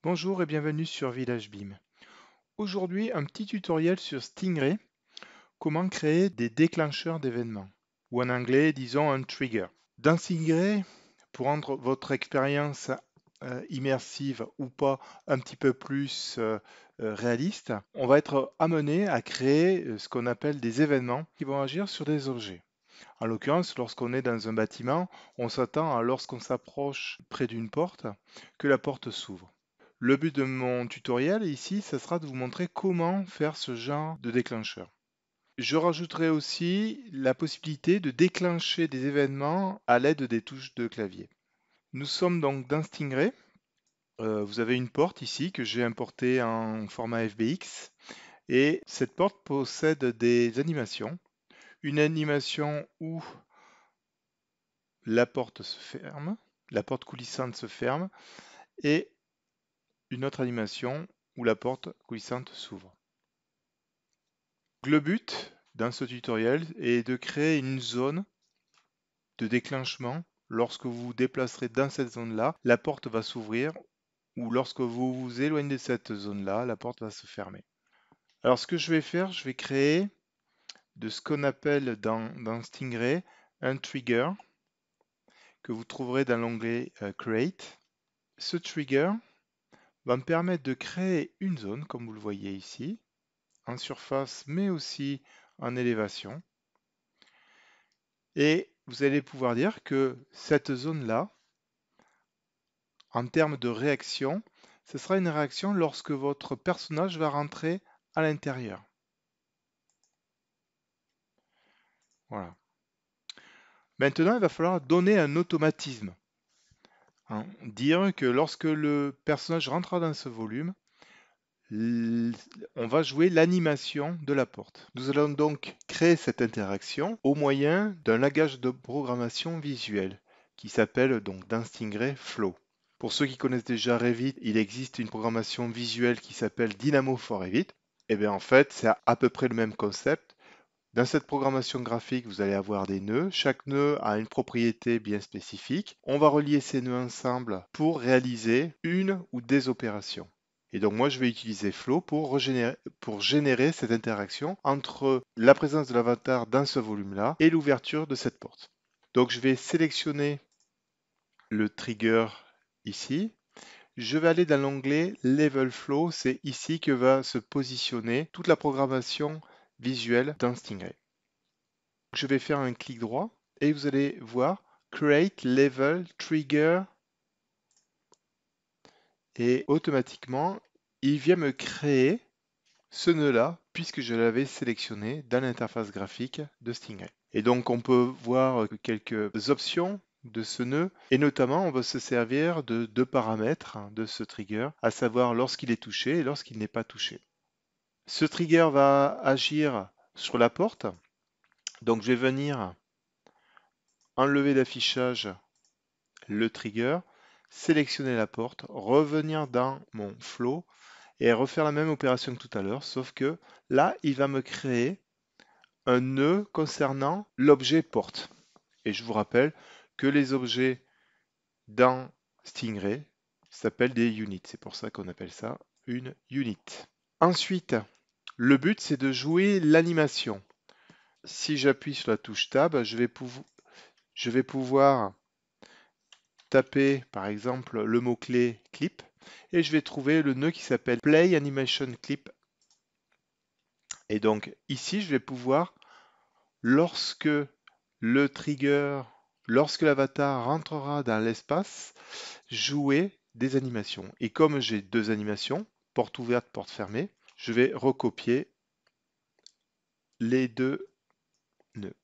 Bonjour et bienvenue sur Village Beam. Aujourd'hui, un petit tutoriel sur Stingray, comment créer des déclencheurs d'événements, ou en anglais, disons un trigger. Dans Stingray, pour rendre votre expérience immersive ou pas un petit peu plus réaliste, on va être amené à créer ce qu'on appelle des événements qui vont agir sur des objets. En l'occurrence, lorsqu'on est dans un bâtiment, on s'attend à lorsqu'on s'approche près d'une porte, que la porte s'ouvre. Le but de mon tutoriel ici, ça sera de vous montrer comment faire ce genre de déclencheur. Je rajouterai aussi la possibilité de déclencher des événements à l'aide des touches de clavier. Nous sommes donc dans Stingray. Vous avez une porte ici que j'ai importée en format FBX et cette porte possède des animations. Une animation où la porte se ferme, la porte coulissante se ferme et une autre animation où la porte coulissante s'ouvre. Le but dans ce tutoriel est de créer une zone de déclenchement. Lorsque vous vous déplacerez dans cette zone-là, la porte va s'ouvrir ou lorsque vous vous éloignez de cette zone-là, la porte va se fermer. Alors ce que je vais faire, je vais créer de ce qu'on appelle dans Stingray un trigger que vous trouverez dans l'onglet Create. Ce trigger va me permettre de créer une zone, comme vous le voyez ici, en surface mais aussi en élévation. Et vous allez pouvoir dire que cette zone-là, en termes de réaction, ce sera une réaction lorsque votre personnage va rentrer à l'intérieur. Voilà. Maintenant, il va falloir donner un automatisme. Dire que lorsque le personnage rentrera dans ce volume, on va jouer l'animation de la porte. Nous allons donc créer cette interaction au moyen d'un langage de programmation visuelle qui s'appelle donc dans Stingray Flow. Pour ceux qui connaissent déjà Revit, il existe une programmation visuelle qui s'appelle Dynamo for Revit. Et bien en fait, c'est à peu près le même concept. Dans cette programmation graphique, vous allez avoir des nœuds. Chaque nœud a une propriété bien spécifique. On va relier ces nœuds ensemble pour réaliser une ou des opérations. Et donc moi, je vais utiliser Flow pour générer cette interaction entre la présence de l'avatar dans ce volume-là et l'ouverture de cette porte. Donc je vais sélectionner le trigger ici. Je vais aller dans l'onglet Level Flow. C'est ici que va se positionner toute la programmation visuelle dans Stingray. Je vais faire un clic droit et vous allez voir Create Level Trigger et automatiquement il vient me créer ce nœud-là puisque je l'avais sélectionné dans l'interface graphique de Stingray. Et donc on peut voir quelques options de ce nœud et notamment on va se servir de deux paramètres de ce trigger, à savoir lorsqu'il est touché et lorsqu'il n'est pas touché. Ce trigger va agir sur la porte, donc je vais venir enlever d'affichage le trigger, sélectionner la porte, revenir dans mon flow et refaire la même opération que tout à l'heure, sauf que là, il va me créer un nœud concernant l'objet porte. Et je vous rappelle que les objets dans Stingray s'appellent des units. C'est pour ça qu'on appelle ça une unit. Ensuite, le but, c'est de jouer l'animation. Si j'appuie sur la touche Tab, je vais pouvoir taper par exemple le mot-clé clip et je vais trouver le nœud qui s'appelle Play Animation Clip. Et donc ici, je vais pouvoir, lorsque le trigger, lorsque l'avatar rentrera dans l'espace, jouer des animations. Et comme j'ai deux animations, porte ouverte, porte fermée, je vais recopier les deux nœuds.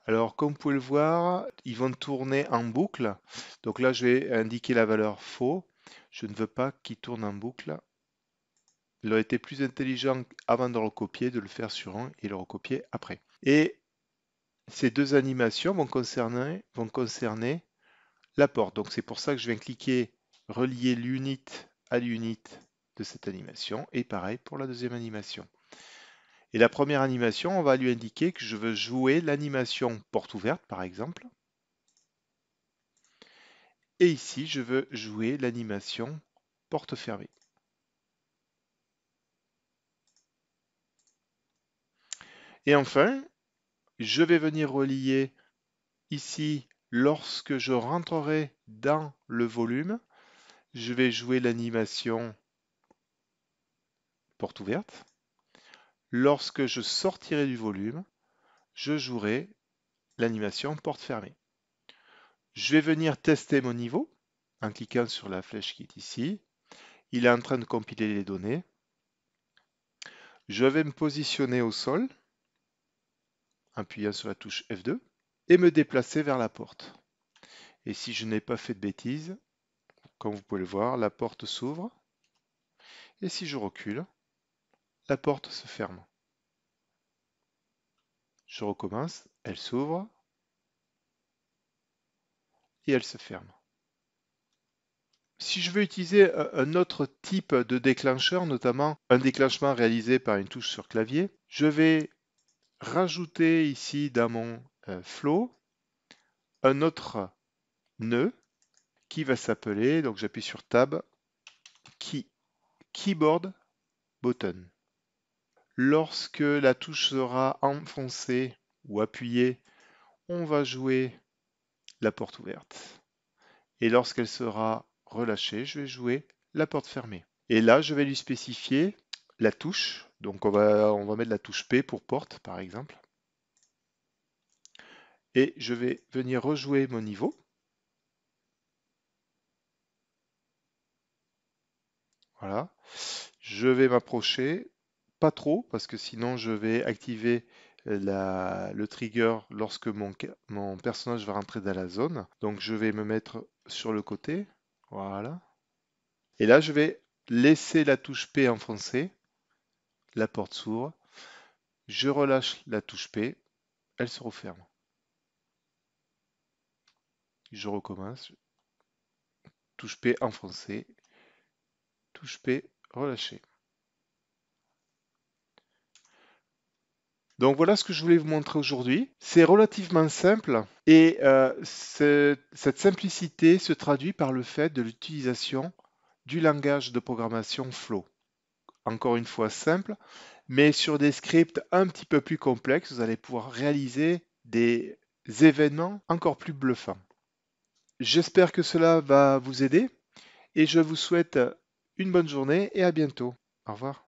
Alors, comme vous pouvez le voir, ils vont tourner en boucle. Donc là, je vais indiquer la valeur faux. Je ne veux pas qu'ils tournent en boucle. Il aurait été plus intelligent avant de le recopier, de le faire sur un et le recopier après. Et ces deux animations vont concerner la porte. Donc c'est pour ça que je viens cliquer relier l'unit à l'unit de cette animation. Et pareil pour la deuxième animation. Et la première animation, on va lui indiquer que je veux jouer l'animation porte ouverte, par exemple. Et ici, je veux jouer l'animation porte fermée. Et enfin, je vais venir relier ici, lorsque je rentrerai dans le volume, je vais jouer l'animation porte ouverte. Lorsque je sortirai du volume, je jouerai l'animation porte fermée. Je vais venir tester mon niveau en cliquant sur la flèche qui est ici. Il est en train de compiler les données. Je vais me positionner au sol, en appuyant sur la touche F2, et me déplacer vers la porte. Et si je n'ai pas fait de bêtises, comme vous pouvez le voir, la porte s'ouvre. Et si je recule, la porte se ferme. Je recommence, elle s'ouvre et elle se ferme. Si je veux utiliser un autre type de déclencheur, notamment un déclenchement réalisé par une touche sur clavier, je vais rajouter ici dans mon flow un autre nœud qui va s'appeler, donc j'appuie sur Tab, Keyboard Button. Lorsque la touche sera enfoncée ou appuyée, on va jouer la porte ouverte. Et lorsqu'elle sera relâchée, je vais jouer la porte fermée. Et là, je vais lui spécifier la touche. Donc on va mettre la touche P pour porte, par exemple. Et je vais venir rejouer mon niveau. Voilà. Je vais m'approcher, pas trop, parce que sinon je vais activer le trigger lorsque mon personnage va rentrer dans la zone. Donc je vais me mettre sur le côté. Voilà. Et là, je vais laisser la touche P enfoncée. La porte s'ouvre. Je relâche la touche P. Elle se referme. Je recommence. Touche P enfoncée. Touche P relâchée. Donc voilà ce que je voulais vous montrer aujourd'hui. C'est relativement simple et cette simplicité se traduit par le fait de l'utilisation du langage de programmation Flow. Encore une fois simple, mais sur des scripts un petit peu plus complexes, vous allez pouvoir réaliser des événements encore plus bluffants. J'espère que cela va vous aider et je vous souhaite une bonne journée et à bientôt. Au revoir.